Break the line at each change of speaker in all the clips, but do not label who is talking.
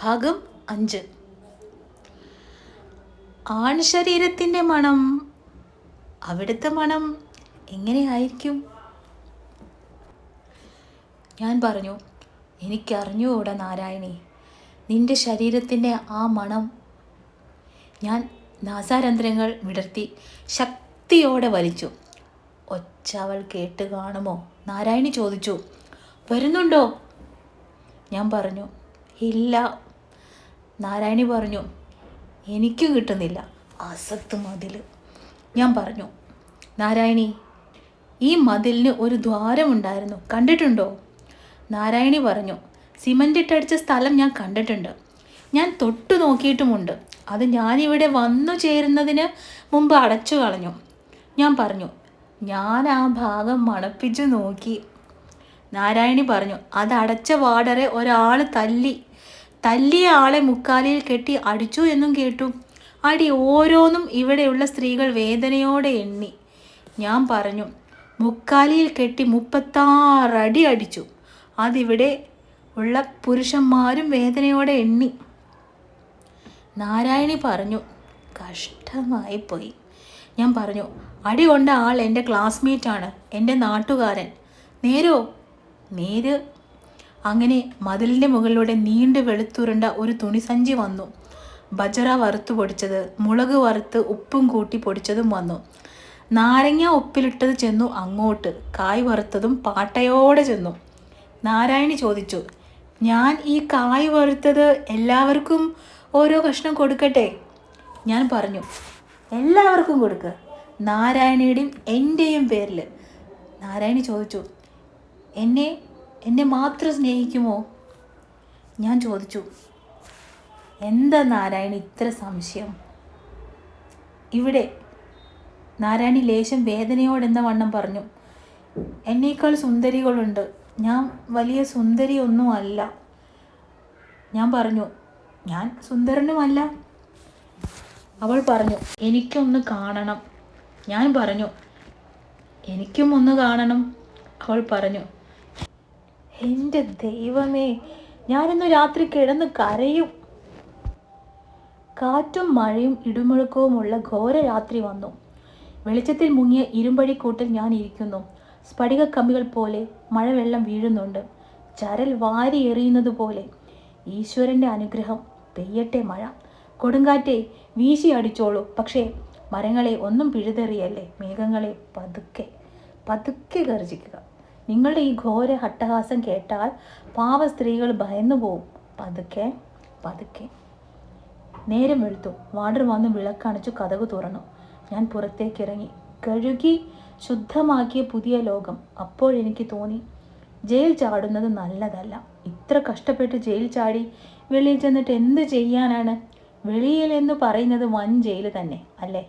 ഭാഗം 5. ആൺശരീരത്തിൻ്റെ മണം, അവിടുത്തെ മണം എങ്ങനെയായിരിക്കും? ഞാൻ പറഞ്ഞു, എനിക്കറിഞ്ഞുകൂടാ നാരായണി, നിന്റെ ശരീരത്തിൻ്റെ ആ മണം. ഞാൻ നാസാരന്ധ്രങ്ങൾ വിടർത്തി ശക്തിയോടെ വലിച്ചു. ഒച്ച അവൾ കേട്ട് കാണുമോ? നാരായണി ചോദിച്ചു. വരുന്നുണ്ടോ? ഞാൻ പറഞ്ഞു, ഇല്ല. നാരായണി പറഞ്ഞു, എനിക്കും കിട്ടുന്നില്ല. അസത്ത് മതിൽ. ഞാൻ പറഞ്ഞു, നാരായണി, ഈ മതിലിന് ഒരു ദ്വാരമുണ്ടായിരുന്നു, കണ്ടിട്ടുണ്ടോ? നാരായണി പറഞ്ഞു, സിമൻ്റ് ഇട്ടടിച്ച സ്ഥലം ഞാൻ കണ്ടിട്ടുണ്ട്. ഞാൻ തൊട്ടു നോക്കിയിട്ടുമുണ്ട്. അത് ഞാനിവിടെ വന്നു ചേരുന്നതിന് മുമ്പ് അടച്ചു കളഞ്ഞു. ഞാൻ പറഞ്ഞു, ഞാൻ ആ ഭാഗം മണപ്പിച്ചു നോക്കി. നാരായണി പറഞ്ഞു, അത് അടച്ച വാടറെ ഒരാൾ തല്ലിയ ആളെ മുക്കാലിയിൽ കെട്ടി അടിച്ചു എന്നും കേട്ടു. അടി ഓരോന്നും ഇവിടെയുള്ള സ്ത്രീകൾ വേദനയോടെ എണ്ണി. ഞാൻ പറഞ്ഞു, മുക്കാലിയിൽ കെട്ടി 36 അടി അടിച്ചു. അതിവിടെ ഉള്ള പുരുഷന്മാരും വേദനയോടെ എണ്ണി. നാരായണി പറഞ്ഞു, കഷ്ടമായിപ്പോയി. ഞാൻ പറഞ്ഞു, അടി കൊണ്ട ആൾ എൻ്റെ ക്ലാസ്മേറ്റാണ്, എൻ്റെ നാട്ടുകാരൻ. നേരോ? നേര്. അങ്ങനെ മതിലിൻ്റെ മുകളിലൂടെ നീണ്ടു വെളുത്തുരുണ്ട ഒരു തുണിസഞ്ചി വന്നു. ബജറ വറുത്തു പൊടിച്ചത്, മുളക് വറുത്ത് ഉപ്പും കൂട്ടി പൊടിച്ചതും വന്നു. നാരങ്ങ ഉപ്പിലിട്ടത് ചെന്നു അങ്ങോട്ട്, കായ് വറുത്തതും പാട്ടയോടെ ചെന്നു. നാരായണി ചോദിച്ചു, ഞാൻ ഈ കായ് വറുത്തത് എല്ലാവർക്കും ഓരോ കഷ്ണം കൊടുക്കട്ടെ? ഞാൻ പറഞ്ഞു, എല്ലാവർക്കും കൊടുക്കുക, നാരായണിയുടെയും എൻ്റെയും പേരിൽ. നാരായണി ചോദിച്ചു, എന്നെ മാത്രം സ്നേഹിക്കുമോ? ഞാൻ ചോദിച്ചു, എന്താ നാരായണി ഇത്ര സംശയം? ഇവിടെ. നാരായണി ലേശം വേദനയോടെന്ന വണ്ണം പറഞ്ഞു, എന്നേക്കാൾ സുന്ദരികളുണ്ട്, ഞാൻ വലിയ സുന്ദരി ഒന്നും അല്ല. ഞാൻ പറഞ്ഞു, ഞാൻ സുന്ദരനുമല്ല. അവൾ പറഞ്ഞു, എനിക്കൊന്ന് കാണണം. ഞാൻ പറഞ്ഞു, എനിക്കും ഒന്ന് കാണണം. അവൾ പറഞ്ഞു, എൻ്റെ ദൈവമേ, ഞാനിന്ന് രാത്രി കിടന്ന് കരയും. കാറ്റും മഴയും ഇടിമുഴക്കവുമുള്ള ഘോര രാത്രി വന്നു. വെളിച്ചത്തിൽ മുങ്ങിയ ഇരുമ്പഴിക്കൂട്ടിൽ ഞാൻ ഇരിക്കുന്നു. സ്ഫടിക കമ്പികൾ പോലെ മഴവെള്ളം വീഴുന്നുണ്ട്, ചരൽ വാരി എറിയുന്നത് പോലെ. ഈശ്വരൻ്റെ അനുഗ്രഹം. പെയ്യട്ടെ മഴ. കൊടുങ്കാറ്റെ വീശി അടിച്ചോളൂ, പക്ഷേ മരങ്ങളെ ഒന്നും പിഴുതെറിയല്ലേ. മേഘങ്ങളെ പതുക്കെ പതുക്കെ ഗർജിക്കുക. നിങ്ങളുടെ ഈ ഘോര ഹട്ടഹാസം കേട്ടാൽ പാവ സ്ത്രീകൾ ഭയന്നു പോവും. പതുക്കെ പതുക്കെ. നേരം വെളുത്തു. വാർഡർ വന്ന് വിളക്കണച്ചു കതകു തുറന്നു. ഞാൻ പുറത്തേക്കിറങ്ങി. കഴുകി ശുദ്ധമാക്കിയ പുതിയ ലോകം. അപ്പോഴെനിക്ക് തോന്നി, ജയിൽ ചാടുന്നത് നല്ലതല്ല. ഇത്ര കഷ്ടപ്പെട്ട് ജയിൽ ചാടി വെളിയിൽ ചെന്നിട്ട് എന്ത് ചെയ്യാനാണ്? വെളിയിൽ എന്ന് പറയുന്നത് വൻ ജയിൽ തന്നെ അല്ലേ?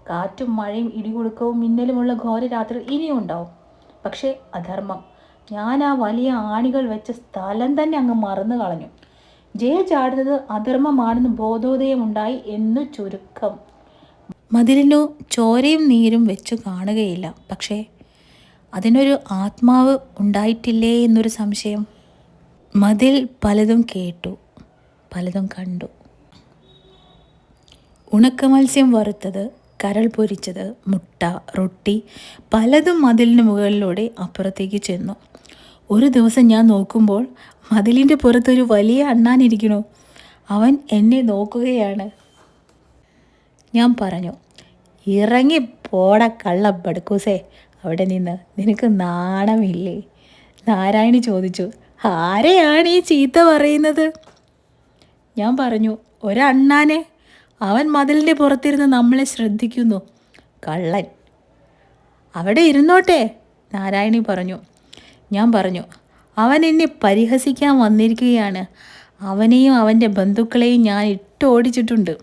കാറ്റും മഴയും ഇടികുടുക്കവും മിന്നലുമുള്ള ഘോര രാത്രി ഇനിയും ഉണ്ടാവും. പക്ഷേ അധർമ്മം. ഞാൻ ആ വലിയ ആണികൾ വെച്ച സ്ഥലം തന്നെ അങ്ങ് മറന്നു കളഞ്ഞു. ജയിൽ ചാടുന്നത് അധർമ്മമാണെന്ന് ബോധോദയമുണ്ടായി എന്നു ചുരുക്കം. മതിലിനു ചോരയും നീരും വെച്ചു കാണുകയില്ല, പക്ഷേ അതിനൊരു ആത്മാവ് ഉണ്ടായിട്ടില്ലേ എന്നൊരു സംശയം. മതിൽ പലതും കേട്ടു, പലതും കണ്ടു. ഉണക്കമത്സ്യം വറുത്തത്, കരൾ പൊരിച്ചത്, മുട്ട, റൊട്ടി, പലതും മതിലിന് മുകളിലൂടെ അപ്പുറത്തേക്ക് ചെന്നു. ഒരു ദിവസം ഞാൻ നോക്കുമ്പോൾ മതിലിൻ്റെ പുറത്തൊരു വലിയ അണ്ണാനിരിക്കണു. അവൻ എന്നെ നോക്കുകയാണ്. ഞാൻ പറഞ്ഞു, ഇറങ്ങി പോട കള്ള ബടുക്കൂസേ അവിടെ നിന്ന്, നിനക്ക് നാണമില്ലേ? നാരായണി ചോദിച്ചു, ആരെയാണ് ഈ ചീത്ത പറയുന്നത്? ഞാൻ പറഞ്ഞു, ഒരണ്ണാനെ. അവൻ മതിലിൻ്റെ പുറത്തിരുന്ന് നമ്മളെ ശ്രദ്ധിക്കുന്നു. കള്ളൻ. അവിടെ ഇരുന്നോട്ടെ, നാരായണി പറഞ്ഞു. ഞാൻ പറഞ്ഞു, അവൻ എന്നെ പരിഹസിക്കാൻ വന്നിരിക്കുകയാണ്. അവനെയും അവൻ്റെ ബന്ധുക്കളെയും ഞാൻ ഇട്ടോടിച്ചിട്ടുണ്ട്.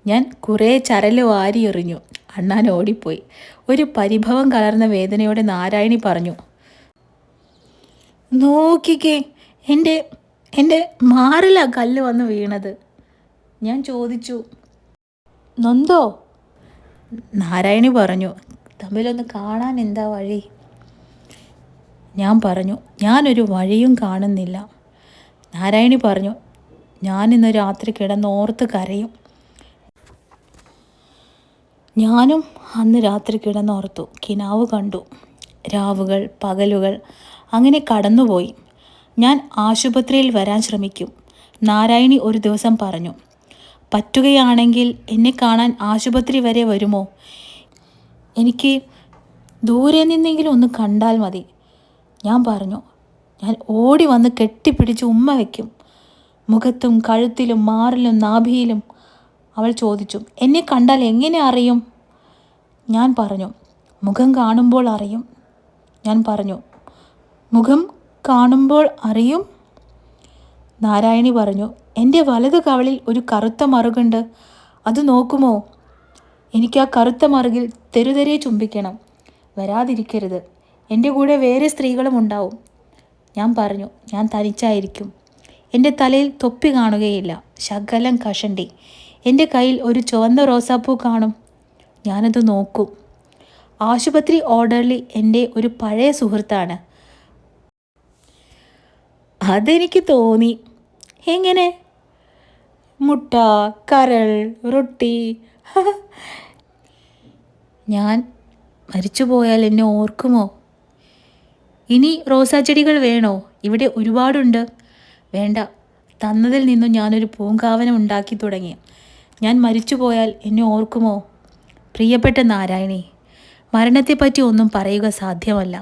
ഞാൻ കുറേ ചരല് വാരി എറിഞ്ഞു. അണ്ണാൻ ഓടിപ്പോയി. ഒരു പരിഭവം കലർന്ന വേദനയോടെ നാരായണി പറഞ്ഞു, നോക്കിക്കേ, എൻ്റെ മാറിലാ കല്ല് വന്ന് വീണത്. ഞാൻ ചോദിച്ചു, നൊന്തോ? നാരായണി പറഞ്ഞു, തമ്മിലൊന്ന് കാണാൻ എന്താ വഴി? ഞാൻ പറഞ്ഞു, ഞാനൊരു വഴിയും കാണുന്നില്ല. നാരായണി പറഞ്ഞു, ഞാനിന്ന് രാത്രി കിടന്നോർത്ത് കരയും. ഞാനും അന്ന് രാത്രി കിടന്നോർത്തു. കിനാവ് കണ്ടു. രാവുകൾ പകലുകൾ അങ്ങനെ കടന്നുപോയി. ഞാൻ ആശുപത്രിയിൽ വരാൻ ശ്രമിക്കും. നാരായണി ഒരു ദിവസം പറഞ്ഞു. പറ്റുകയാണെങ്കിൽ എന്നെ കാണാൻ ആശുപത്രി വരെ വരുമോ? എനിക്ക് ദൂരെ നിന്നെങ്കിലും ഒന്ന് കണ്ടാൽ മതി. ഞാൻ പറഞ്ഞു. ഞാൻ ഓടി വന്ന് കെട്ടിപ്പിടിച്ച് ഉമ്മ വയ്ക്കും. മുഖത്തും കഴുത്തിലും മാറിലും നാഭിയിലും. അവൾ ചോദിച്ചു, എന്നെ കണ്ടാൽ എങ്ങനെ അറിയും? ഞാൻ പറഞ്ഞു, മുഖം കാണുമ്പോൾ അറിയും. ഞാൻ പറഞ്ഞു, മുഖം കാണുമ്പോൾ അറിയും? നാരായണി പറഞ്ഞു, എൻ്റെ വലതു കവളിൽ ഒരു കറുത്ത മറുകുണ്ട്. അത് നോക്കുമോ? എനിക്ക് ആ കറുത്ത മറുകിൽ തെരുതെരെ ചുംബിക്കണം. വരാതിരിക്കരുത്. എൻ്റെ കൂടെ വേറെ സ്ത്രീകളും ഉണ്ടാവും. ഞാൻ പറഞ്ഞു, ഞാൻ തനിച്ചായിരിക്കും. എൻ്റെ തലയിൽ തൊപ്പി കാണുകയില്ല. ശകലം കഷണ്ടി. എൻ്റെ കയ്യിൽ ഒരു ചുവന്ന റോസാപ്പൂ കാണും. ഞാനത് നോക്കും. ആശുപത്രി ഓർഡർലി എൻ്റെ ഒരു പഴയ സുഹൃത്താണ്. അതെനിക്ക് തോന്നി. എങ്ങനെ? മുട്ട, കരൾ, റൊട്ടി. ഞാൻ മരിച്ചു പോയാൽ എന്നെ ഓർക്കുമോ? ഇനി റോസാ ചെടികൾ വേണോ? ഇവിടെ ഒരുപാടുണ്ട്. വേണ്ട. തന്നതിൽ നിന്നും ഞാനൊരു പൂങ്കാവനം ഉണ്ടാക്കി തുടങ്ങി. ഞാൻ മരിച്ചു പോയാൽ എന്നെ ഓർക്കുമോ? പ്രിയപ്പെട്ട നാരായണി, മരണത്തെപ്പറ്റി ഒന്നും പറയുക സാധ്യമല്ല.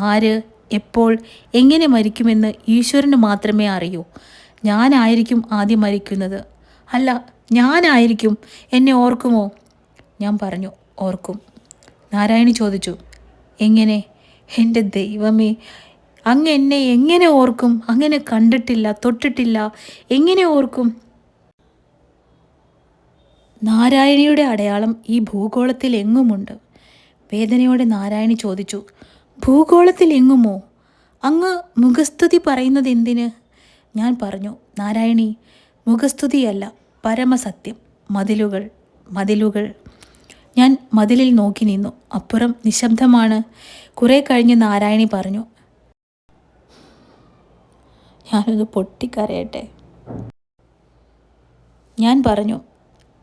ആര്, എപ്പോൾ, എങ്ങനെ മരിക്കുമെന്ന് ഈശ്വരന് മാത്രമേ അറിയൂ. ഞാനായിരിക്കും ആദ്യം മരിക്കുന്നത്. അല്ല, ഞാനായിരിക്കും. എന്നെ ഓർക്കുമോ? ഞാൻ പറഞ്ഞു, ഓർക്കും. നാരായണി ചോദിച്ചു, എങ്ങനെ? എൻ്റെ ദൈവമേ, അങ്ങ് എന്നെ എങ്ങനെ ഓർക്കും? അങ്ങനെ കണ്ടിട്ടില്ല, തൊട്ടിട്ടില്ല. എങ്ങനെ ഓർക്കും? നാരായണിയുടെ അടയാളം ഈ ഭൂഗോളത്തിൽ എങ്ങുമുണ്ട്. വേദനയോടെ നാരായണി ചോദിച്ചു, ഭൂഗോളത്തിൽ എങ്ങുമോ? അങ്ങ് മുഖസ്തുതി പറയുന്നത് എന്തിന്? ഞാൻ പറഞ്ഞു, നാരായണി, മുഖസ്തുതിയല്ല, പരമസത്യം. മതിലുകൾ, മതിലുകൾ. ഞാൻ മതിലിൽ നോക്കി നിന്നു. അപ്പുറം നിശബ്ദമാണ്. കുറെ കഴിഞ്ഞ് നാരായണി പറഞ്ഞു, ഞാനൊന്ന് പൊട്ടിക്കരയട്ടെ. ഞാൻ പറഞ്ഞു,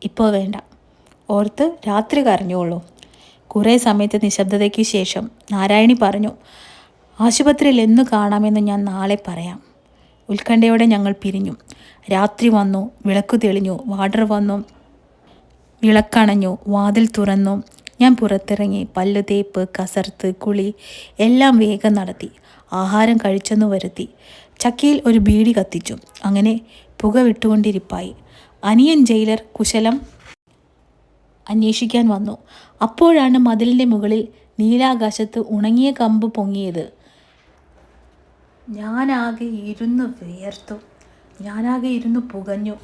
ഇപ്പോൾ വേണ്ട. ഓർത്ത് രാത്രി കരഞ്ഞോളൂ. കുറേ സമയത്ത് നിശബ്ദതയ്ക്ക് ശേഷം നാരായണി പറഞ്ഞു, ആശുപത്രിയിൽ എന്ന് കാണാമെന്ന് ഞാൻ നാളെ പറയാം. ഉത്കണ്ഠയോടെ ഞങ്ങൾ പിരിഞ്ഞു. രാത്രി വന്നു. വിളക്ക് തെളിഞ്ഞു. വാർഡർ വന്നു. വിളക്കണഞ്ഞു. വാതിൽ തുറന്നു. ഞാൻ പുറത്തിറങ്ങി. പല്ലു തേപ്പ്, കസർത്ത്, കുളി എല്ലാം വേഗം നടത്തി. ആഹാരം കഴിച്ചെന്നു വരുത്തി. ചക്കിയിൽ ഒരു ബീഡി കത്തിച്ചു. അങ്ങനെ പുക വിട്ടുകൊണ്ടിരിപ്പായി. അനിയൻ ജയിലർ കുശലം അന്വേഷിക്കാൻ വന്നു. അപ്പോഴാണ് മതിലിൻ്റെ മുകളിൽ നീലാകാശത്ത് ഉണങ്ങിയ കമ്പ് പൊങ്ങിയത്. ഞാനാകെ ഇരുന്ന് വിയർത്തു. ഞാനാകെ ഇരുന്ന് പുകഞ്ഞു.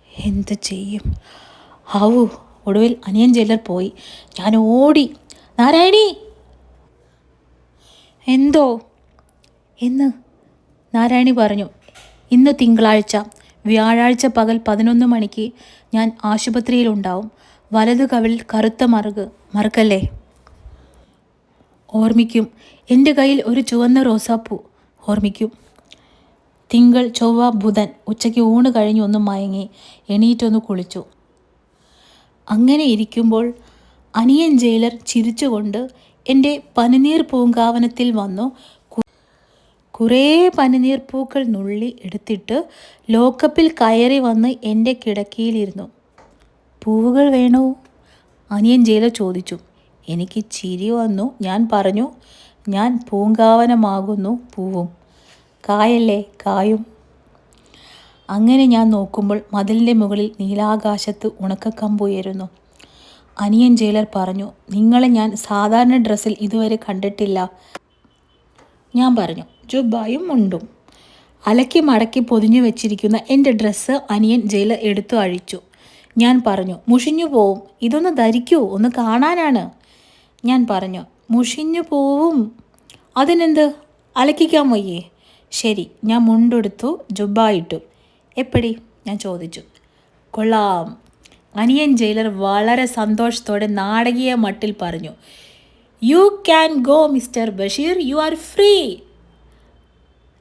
എന്ത് ചെയ്യും? ഹാവു! ഒടുവിൽ അനിയൻ ജയിലർ പോയി. ഞാൻ ഓടി, നാരായണി! എന്തോ? എന്ന് നാരായണി പറഞ്ഞു. ഇന്ന് തിങ്കളാഴ്ച. വ്യാഴാഴ്ച പകൽ 11 മണിക്ക് ഞാൻ ആശുപത്രിയിലുണ്ടാവും. വലതു കവിളിൽ കറുത്ത മറുകല്ലേ? ഓർമ്മിക്കും. എൻ്റെ കയ്യിൽ ഒരു ചുവന്ന റോസാപ്പൂ. ഓർമ്മിക്കും. തിങ്കൾ, ചൊവ്വ, ബുധൻ. ഉച്ചയ്ക്ക് ഊണ് കഴിഞ്ഞ് ഒന്ന് മയങ്ങി. എണീറ്റൊന്ന് കുളിച്ചു. അങ്ങനെ ഇരിക്കുമ്പോൾ അനിയൻ ജയിലർ ചിരിച്ചുകൊണ്ട് എൻ്റെ പനിനീർ പൂങ്കാവനത്തിൽ വന്നു. കുറേ പനിനീർ പൂക്കൾ നുള്ളി എടുത്തിട്ട് ലോക്കപ്പിൽ കയറി വന്ന് എൻ്റെ കിടക്കയിലിരുന്നു. പൂവുകൾ വേണോ? അനിയൻ ജയിലർ ചോദിച്ചു. എനിക്ക് ചിരി വന്നു. ഞാൻ പറഞ്ഞു, ഞാൻ പൂങ്കാവനമാകുന്നു പൂവും. കായല്ലേ, കായും. അങ്ങനെ ഞാൻ നോക്കുമ്പോൾ മതിലിൻ്റെ മുകളിൽ നീലാകാശത്ത് ഉണക്കക്കമ്പുയരുന്നു. അനിയൻ ജയിലർ പറഞ്ഞു, നിങ്ങളെ ഞാൻ സാധാരണ ഡ്രസ്സിൽ ഇതുവരെ കണ്ടിട്ടില്ല. ഞാൻ പറഞ്ഞു, ജുബ്ബായും മുണ്ടും. അലക്കി മടക്കി പൊതിഞ്ഞു വെച്ചിരിക്കുന്ന എൻ്റെ ഡ്രസ്സ് അനിയൻ ജയിലർ എടുത്തു അഴിച്ചു. ഞാൻ പറഞ്ഞു, മുഷിഞ്ഞു പോവും. ഇതൊന്ന് ധരിക്കൂ, ഒന്ന് കാണാനാണ്. ഞാൻ പറഞ്ഞു, മുഷിഞ്ഞു പോവും. അതിനെന്ത്? അലക്കിക്കാൻ വയ്യേ? ശരി. ഞാൻ മുണ്ടെടുത്തു, ജുബ്ബായിട്ടു. എപ്പടി? ഞാൻ ചോദിച്ചു. കൊള്ളാം. അനിയൻ ജയിലർ വളരെ സന്തോഷത്തോടെ നാടകീയ മട്ടിൽ പറഞ്ഞു. You can go mister Basheer, you are free.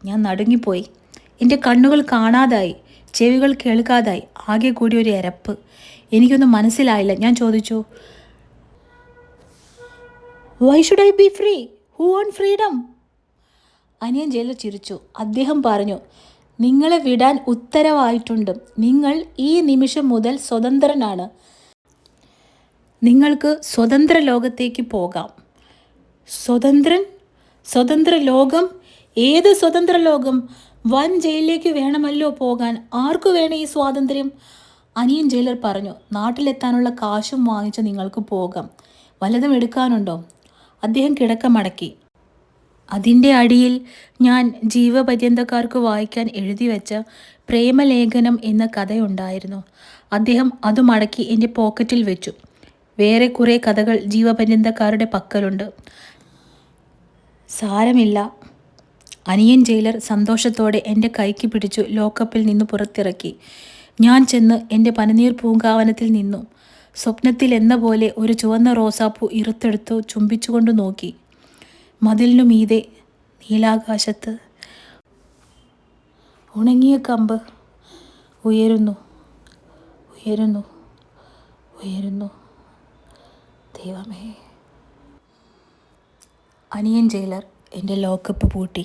ഞാൻ നടുങ്ങിപ്പോയി. എൻ്റെ കണ്ണുകൾ കാണാതായി, ചെവികൾ കേൾക്കാതായി, ആകെ കൂടി ഒരു എരപ്പ്. എനിക്കൊന്നും മനസ്സിലായില്ല. ഞാൻ ചോദിച്ചു, why should I B free? Who want freedom? അനിയൻ ജയിലർ ചിരിച്ചു. അദ്ദേഹം പറഞ്ഞു, നിങ്ങളെ വിടാൻ ഉത്തരവായിട്ടുണ്ട്. നിങ്ങൾ ഈ നിമിഷം മുതൽ സ്വതന്ത്രനാണ്. നിങ്ങൾക്ക് സ്വതന്ത്ര ലോകത്തേക്ക് പോകാം. സ്വതന്ത്രൻ? സ്വതന്ത്ര ലോകം? ഏത് സ്വതന്ത്ര ലോകം? വൻ ജയിലിലേക്ക് വേണമല്ലോ പോകാൻ. ആർക്കു വേണം ഈ സ്വാതന്ത്ര്യം? അനിയൻ ജയിലർ പറഞ്ഞു, നാട്ടിലെത്താനുള്ള കാശും വാങ്ങിച്ച് നിങ്ങൾക്ക് പോകാം. വല്ലതും എടുക്കാനുണ്ടോ? അദ്ദേഹം കിടക്ക മടക്കി. അതിൻ്റെ അടിയിൽ ഞാൻ ജീവപര്യന്തക്കാർക്ക് വായിക്കാൻ എഴുതി വെച്ച പ്രേമലേഖനം എന്ന കഥയുണ്ടായിരുന്നു. അദ്ദേഹം അത് മടക്കി എൻ്റെ പോക്കറ്റിൽ വെച്ചു. വേറെ കുറേ കഥകൾ ജീവപര്യന്തക്കാരുടെ പക്കലുണ്ട്. സാരമില്ല. അനിയൻ ജയിലർ സന്തോഷത്തോടെ എൻ്റെ കൈക്ക് പിടിച്ചു ലോക്കപ്പിൽ നിന്ന് പുറത്തിറക്കി. ഞാൻ ചെന്ന് എൻ്റെ പനിനീർ പൂങ്കാവനത്തിൽ നിന്നു. സ്വപ്നത്തിൽ എന്ന പോലെ ഒരു ചുവന്ന റോസാപ്പൂ ഇറുത്തെടുത്തു ചുംബിച്ചുകൊണ്ട് നോക്കി. മതിലിനു മീതെ നീലാകാശത്ത് ഉണങ്ങിയ കമ്പ് ഉയരുന്നു, ഉയരുന്നു, ഉയരുന്നു. ദൈവമേ. അനിയൻ ജയിലർ എൻ്റെ ലോക്കപ്പ് പൂട്ടി.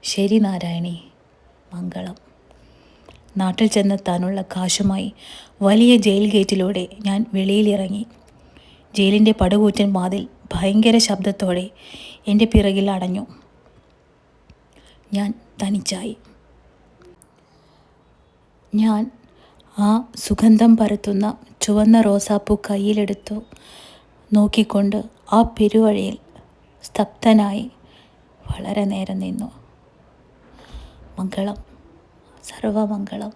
ശരി നാരായണി, മംഗളം. നാട്ടിൽ ചെന്നെത്താനുള്ള കാശുമായി വലിയ ജയിൽ ഗേറ്റിലൂടെ ഞാൻ വെളിയിലിറങ്ങി. ജയിലിൻ്റെ പടുകൂറ്റൻ വാതിൽ ഭയങ്കര ശബ്ദത്തോടെ എൻ്റെ പിറകിൽ അടഞ്ഞു. ഞാൻ തനിച്ചായി. ഞാൻ ആ സുഗന്ധം പരത്തുന്ന ചുവന്ന റോസാപ്പൂ കയ്യിലെടുത്തു നോക്കിക്കൊണ്ട് ആ പെരുവഴിയിൽ സ്തബ്ധനായി വളരെ നേരം നിന്നു. മംഗളം, സർവമംഗളം.